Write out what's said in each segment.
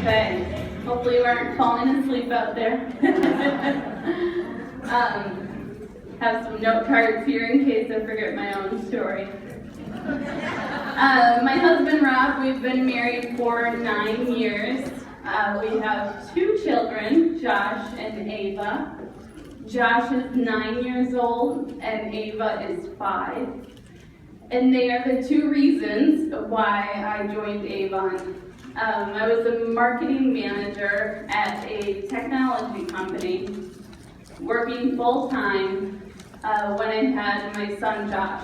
Okay, hopefully you aren't falling asleep out there. Have some note cards here in case I forget my own story. My husband Rob, we've been married for 9 years. We have 2 children, Josh and Ava. Josh is 9 years old and Ava is 5. And they are the 2 reasons why I joined Avon. I was a marketing manager at a technology company, working full-time when I had my son Josh.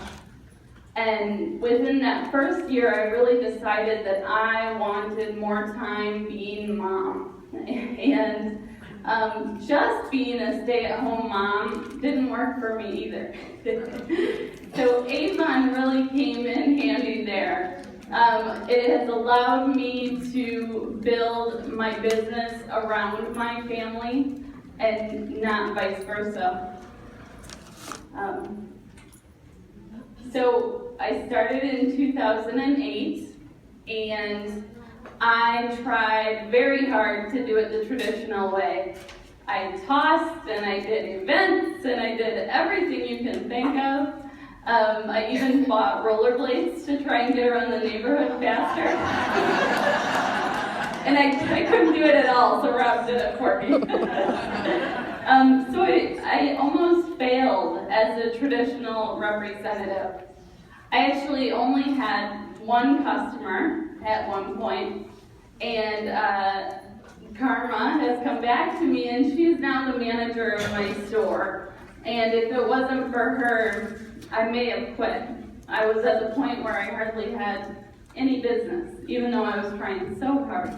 And within that first year, I really decided that I wanted more time being mom. And just being a stay-at-home mom didn't work for me either. So Avon really came in handy there. It has allowed me to build my business around my family and not vice versa. So I started in 2008 and I tried very hard to do it the traditional way. I tossed and I did events and I did everything you can think of. I even bought rollerblades to try and get around the neighborhood faster. And I couldn't do it at all, so Rob did it for me. So I almost failed as a traditional representative. I actually only had 1 customer at one point, and Karma has come back to me, and she's now the manager of my store. And if it wasn't for her, I may have quit. I was at the point where I hardly had any business, even though I was trying so hard.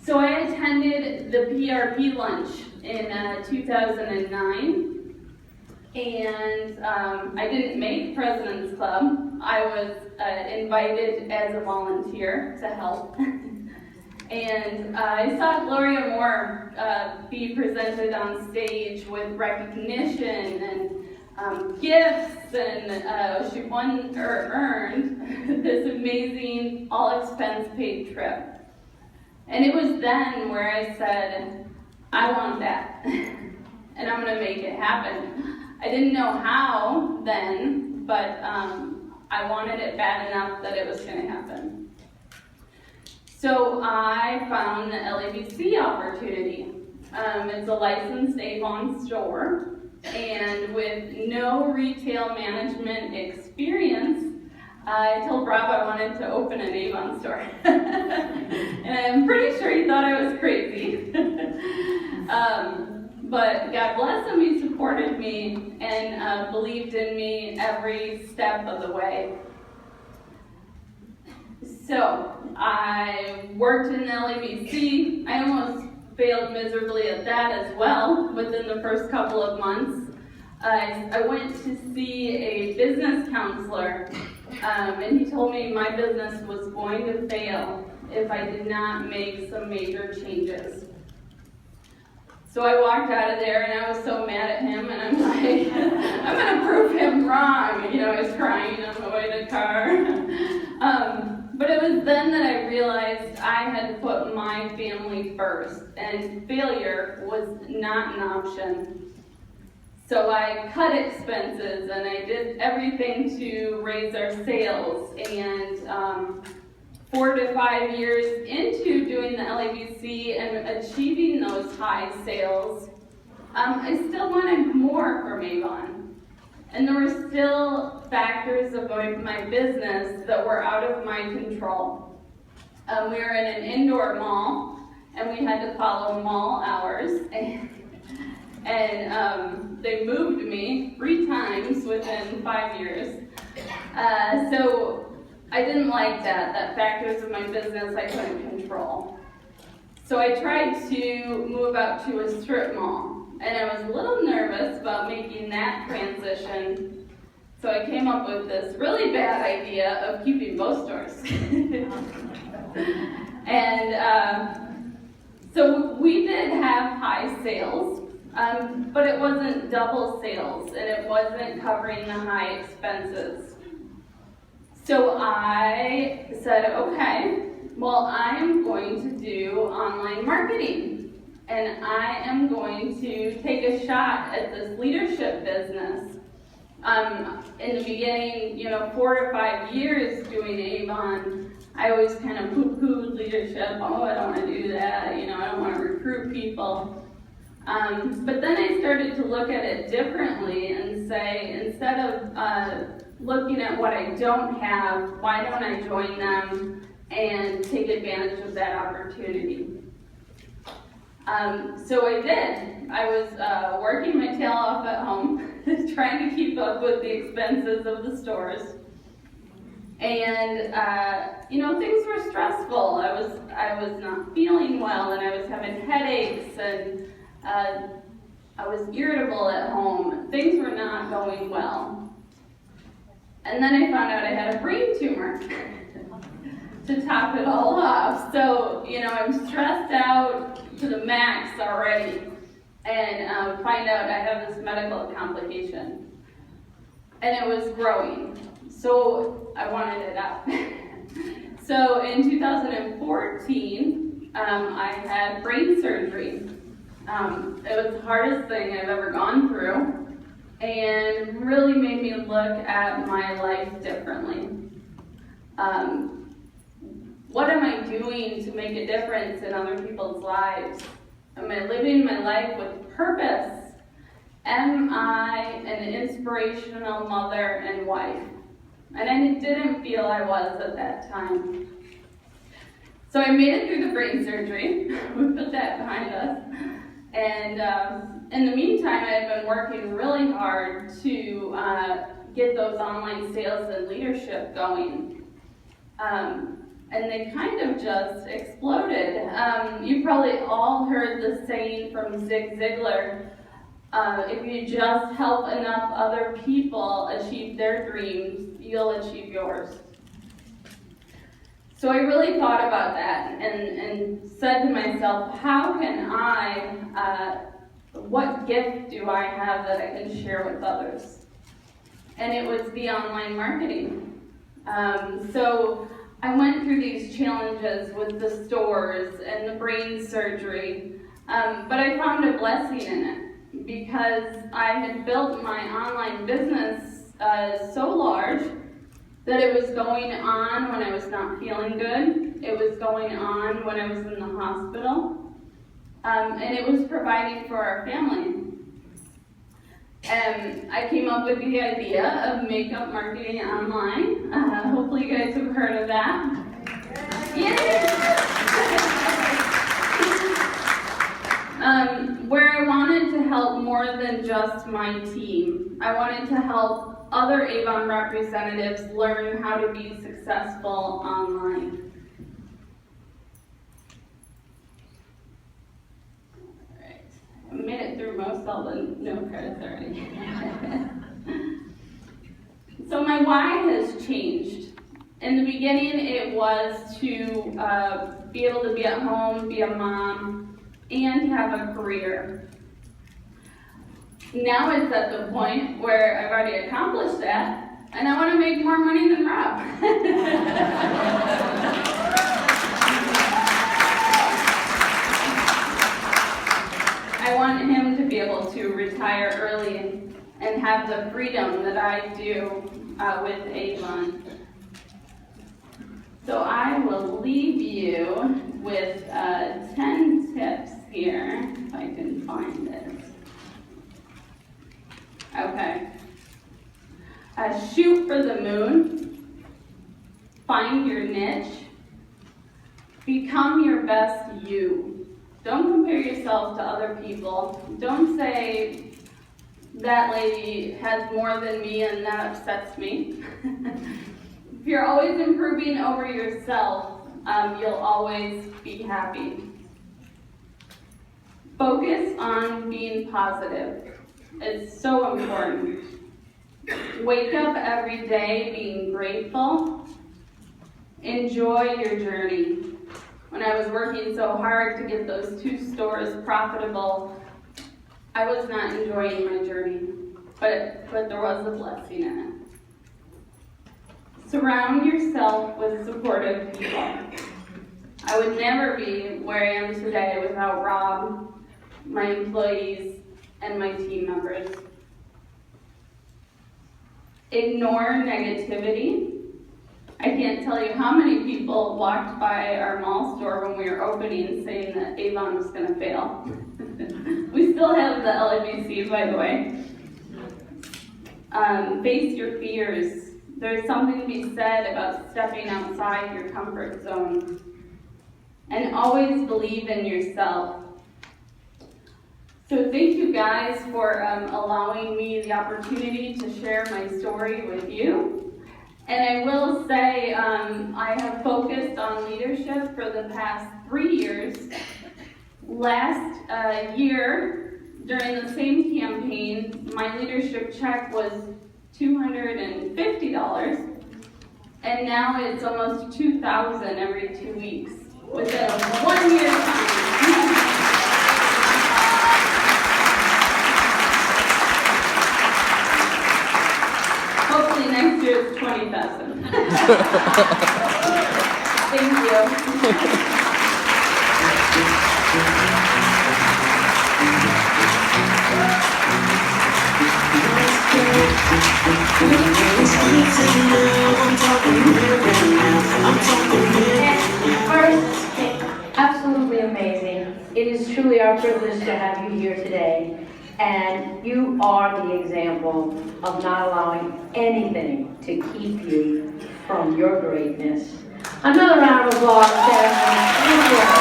So I attended the PRP lunch in 2009. And I didn't make President's Club. I was invited as a volunteer to help. And I saw Gloria Moore be presented on stage with recognition and gifts, and she won or earned this amazing all-expense-paid trip. And it was then where I said, I want that, and I'm going to make it happen. I didn't know how then, but I wanted it bad enough that it was going to happen. So I found the LABC opportunity. It's a licensed Avon store, and with no retail management experience, I told Rob I wanted to open an Avon store. And I'm pretty sure he thought I was crazy. But God bless him, he supported me and believed in me every step of the way. So I worked in LABC. I almost failed miserably at that as well within the first couple of months. I went to see a business counselor, and he told me my business was going to fail if I did not make some major changes. So I walked out of there and I was so mad at him, and I'm like, I'm going to prove him wrong. You know, I was crying on the way to the car. But it was then that I realized I had to put my family first, and failure was not an option. So I cut expenses and I did everything to raise our sales, and 4 to 5 years into doing the LABC and achieving those high sales, I still wanted more from Avon. And there were still factors about my business that were out of my control. We were in an indoor mall, and we had to follow mall hours. And they moved me 3 times within 5 years. So I didn't like that factors of my business I couldn't control. So I tried to move out to a strip mall, and I was a little nervous about making that transition. So I came up with this really bad idea of keeping both stores. And so we did have high sales, but it wasn't double sales, and it wasn't covering the high expenses. So I said, okay, well, I am going to do online marketing, and I am going to take a shot at this leadership business. In the beginning, 4 to 5 years doing Avon, I always kind of poo-pooed leadership. Oh, I don't want to do that. I don't want to recruit people. But then I started to look at it differently and say, instead of looking at what I don't have, why don't I join them and take advantage of that opportunity? So I did. I was working my tail off at home, trying to keep up with the expenses of the stores. And, things were stressful. I was not feeling well, and I was having headaches, and I was irritable at home. Things were not going well. And then I found out I had a brain tumor to top it all off. So, I'm stressed out to the max already, and find out I have this medical complication. And it was growing. So I wanted it out. So in 2014, I had brain surgery. It was the hardest thing I've ever gone through, and really made me look at my life differently. What am I doing to make a difference in other people's lives? Am I living my life with purpose? Am I an inspirational mother and wife? And I didn't feel I was at that time. So I made it through the brain surgery. We put that behind us. And in the meantime, I had been working really hard to get those online sales and leadership going. And they kind of just exploded. You probably all heard the saying from Zig Ziglar, if you just help enough other people achieve their dreams, you'll achieve yours. So I really thought about that and said to myself, how can what gift do I have that I can share with others? And it was the online marketing. So I went through these challenges with the stores and the brain surgery, but I found a blessing in it, because I had built my online business so large that it was going on when I was not feeling good. It was going on when I was in the hospital, and it was providing for our family. And I came up with the idea of makeup marketing online. Hopefully you guys have heard of that. Where I wanted to help more than just my team. I wanted to help other Avon representatives learn how to be successful online. All right, I made it through most all the no credits already. So my why has changed. In the beginning, it was to be able to be at home, be a mom, and have a career. Now it's at the point where I've already accomplished that, and I want to make more money than Rob. I want him to be able to retire early and have the freedom that I do with Avon. So I will leave you with 10 tips here, if I can find it. Okay. Shoot for the moon. Find your niche. Become your best you. Don't compare yourself to other people. Don't say, that lady has more than me and that upsets me. If you're always improving over yourself, you'll always be happy. Focus on being positive. It's so important. Wake up every day being grateful. Enjoy your journey. When I was working so hard to get those 2 stores profitable, I was not enjoying my journey, but there was a blessing in it. Surround yourself with supportive people. I would never be where I am today without Rob, my employees, and my team members. Ignore negativity. I can't tell you how many people walked by our mall store when we were opening saying that Avon was going to fail. We still have the LABC, by the way. Face your fears. There's something to be said about stepping outside your comfort zone. And always believe in yourself. So thank you guys for allowing me the opportunity to share my story with you. And I will say I have focused on leadership for the past 3 years. Last year, during the same campaign, my leadership check was $250, and now it's almost $2,000 every 2 weeks within a 1 year time. Hopefully next year it's 20,000. Thank you. First, absolutely amazing. It is truly our privilege to have you here today. And you are the example of not allowing anything to keep you from your greatness. Another round of applause, Sarah. Thank you.